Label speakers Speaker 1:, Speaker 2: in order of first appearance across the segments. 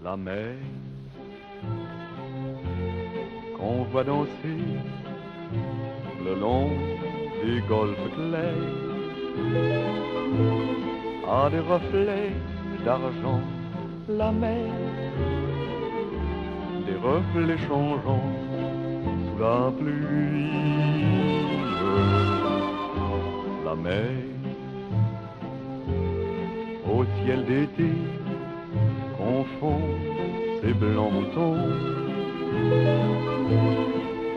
Speaker 1: la mer qu'on voit danser le long des golfes clairs a des reflets d'argent, la mer, des reflets changeants sous la pluie. La mer au ciel d'été confond ses blancs moutons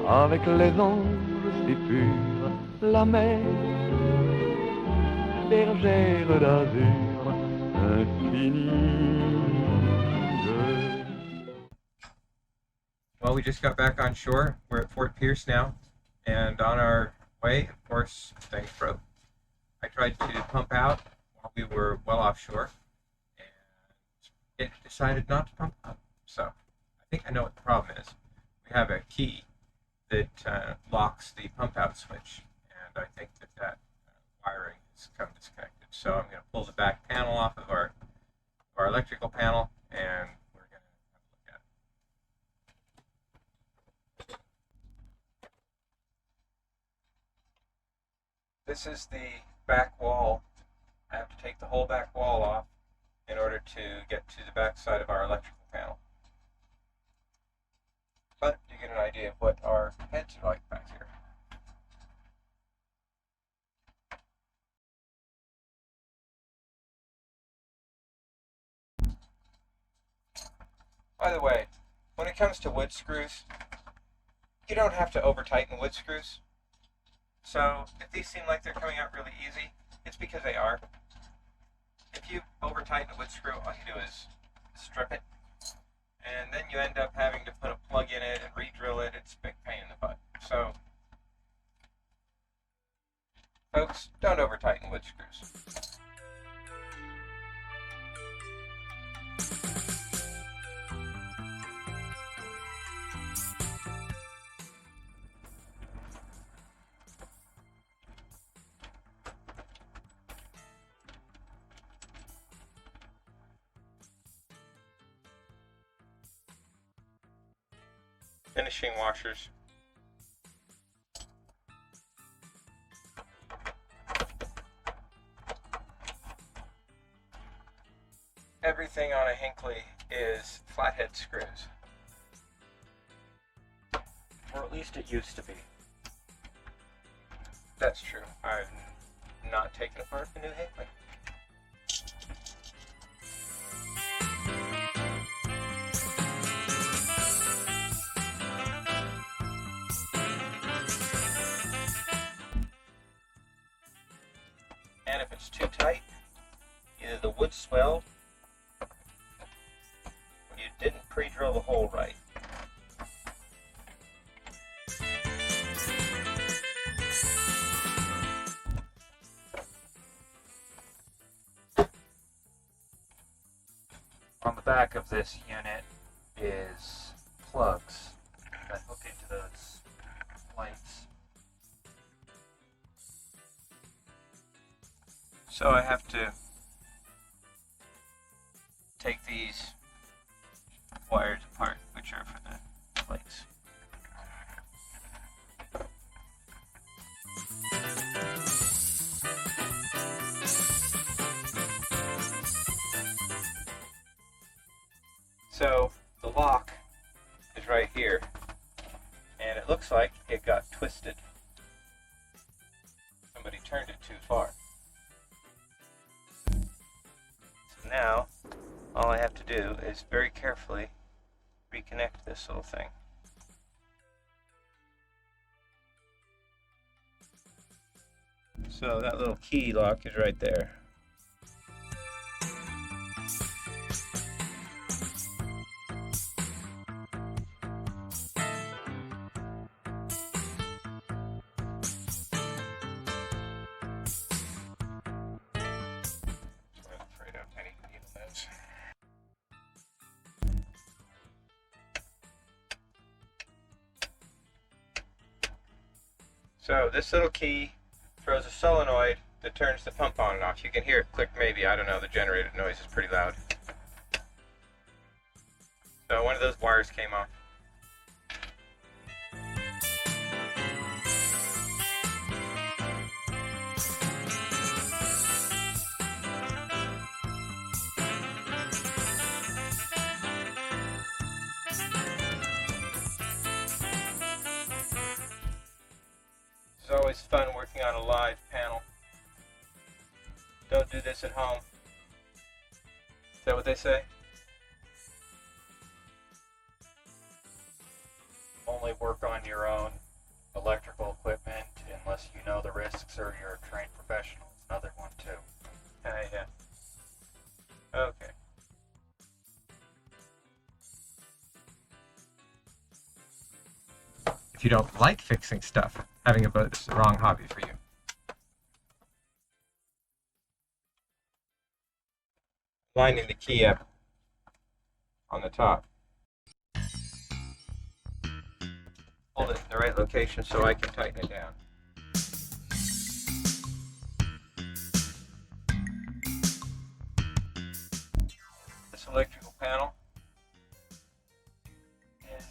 Speaker 1: avec les anges si purs. La mer, bergère d'azur infinie.
Speaker 2: Well, we just got back on shore. We're at Fort Pierce now, and on our way, of course, things broke. I tried to pump out while we were well offshore, and it decided not to pump out. So I think I know what the problem is. We have a key that locks the pump out switch, and I think that wiring has come disconnected. So I'm going to pull the back panel off of our electrical panel, and we're going to have a look at it. This is the back wall. I have to take the whole back wall off in order to get to the back side of our electrical panel. But you get an idea of what our heads are like back here. By the way, when it comes to wood screws, you don't have to over tighten wood screws. So if these seem like they're coming out really easy, it's because they are. If you over tighten a wood screw, all you do is strip it, and then you end up having to put a plug in it and re-drill it. It's a big pain in the butt. So, folks, don't over tighten wood screws. Finishing washers. Everything on a Hinckley is flathead screws. Or at least it used to be. That's true. I've not taken apart the new Hinckley. And if it's too tight, either the wood swelled or you didn't pre-drill the hole right. On the back of this unit is plugs that hook into those lights. So I have to take these wires apart, which are for the lights. So the lock is right here, and it looks like it got twisted. Somebody turned it too far. So now, all I have to do is very carefully reconnect this little thing. So that little key lock is right there. So this little key throws a solenoid that turns the pump on and off. You can hear it click maybe, I don't know, the generator noise is pretty loud. So one of those wires came off. It's always fun working on a live panel. Don't do this at home. Is that what they say?
Speaker 3: Only work on your own electrical equipment unless you know the risks or you're a trained professional. It's another one too.
Speaker 2: Yeah. Okay. If you don't like fixing stuff, having a boat is the wrong hobby for you. Lining the key up on the top. Hold it in the right location so I can tighten it down. This electrical panel is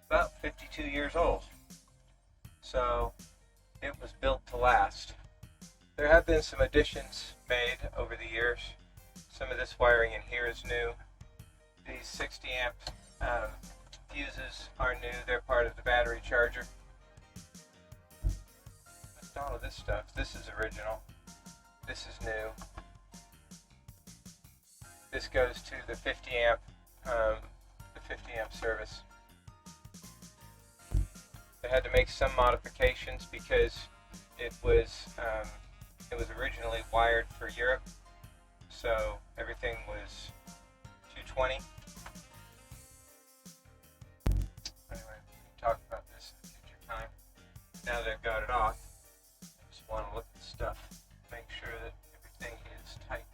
Speaker 2: about 52 years old, so it was built to last. There have been some additions made over the years. Some of this wiring in here is new. These 60 amp fuses are new. They're part of the battery charger. But all of this stuff, this is original. This is new. This goes to the 50 amp service. They had to make some modifications because it was originally wired for Europe, so everything was 220. Anyway, we can talk about this in future time. Now that I've got it off, I just want to look at stuff, make sure that everything is tight.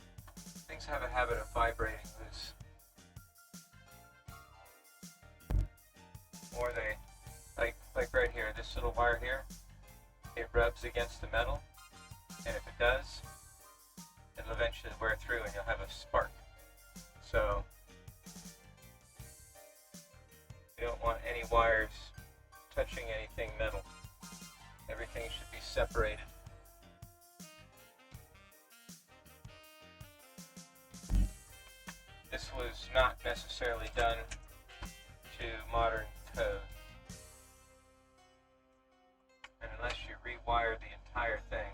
Speaker 2: Things have a habit of vibrating loose. Or they, like right here, this little wire here, it rubs against the metal, and if it does, it'll eventually wear through and you'll have a spark. So, you don't want any wires touching anything metal. Everything should be separated. This was not necessarily done to modern code. And unless you rewire the entire thing,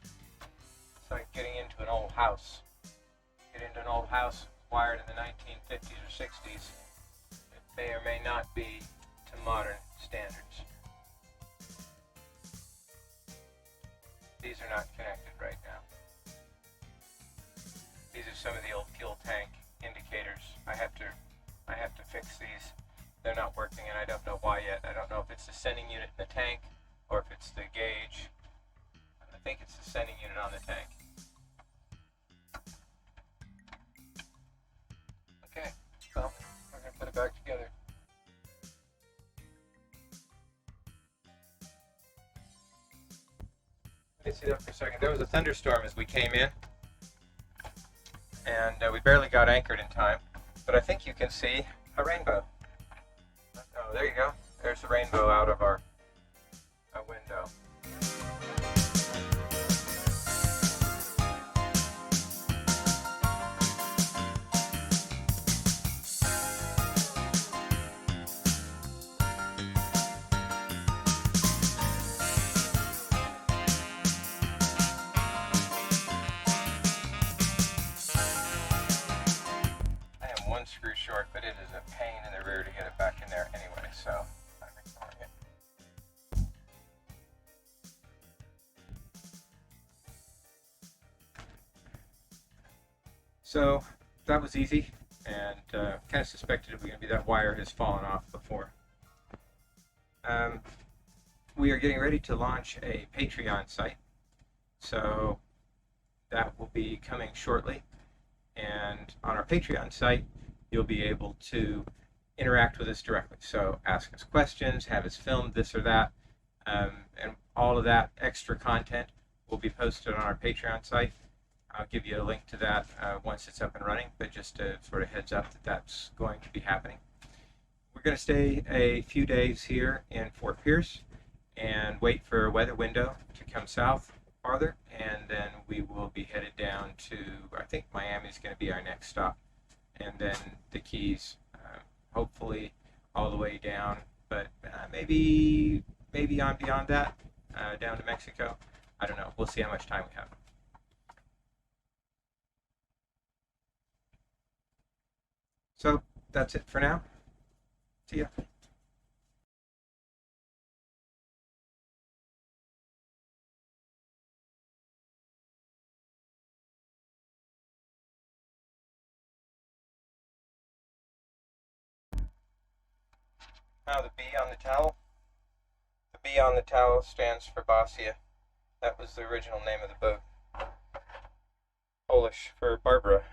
Speaker 2: it's like getting into an old house. Get into an old house wired in the 1950s or 60s. It may or may not be to modern standards. These are not connected right now. These are some of the old fuel tank indicators. I have to fix these. They're not working and I don't know why yet. I don't know if it's the sending unit in the tank or if it's the gauge. I think it's the sending unit on the tank. Okay, well, we're going to put it back together. Let me see that for a second. There was a thunderstorm as we came in, and we barely got anchored in time, but I think you can see a rainbow. Oh, there you go. There's the rainbow out of our window. One screw short, but it is a pain in the rear to get it back in there anyway, so I'm ignoring it. So that was easy, and kind of suspected it was going to be that wire has fallen off before. We are getting ready to launch a Patreon site, so that will be coming shortly. And on our Patreon site, you'll be able to interact with us directly. So ask us questions, have us filmed this or that, and all of that extra content will be posted on our Patreon site. I'll give you a link to that once it's up and running, but just a sort of heads up that that's going to be happening. We're going to stay a few days here in Fort Pierce and wait for a weather window to come south farther, and then we will be headed down to, I think Miami's going to be our next stop, and then the Keys, hopefully all the way down, but maybe on beyond that, down to Mexico. I don't know. We'll see how much time we have. So that's it for now. See ya. Now the B on the towel. The B on the towel stands for Basia. That was the original name of the boat. Polish for Barbara.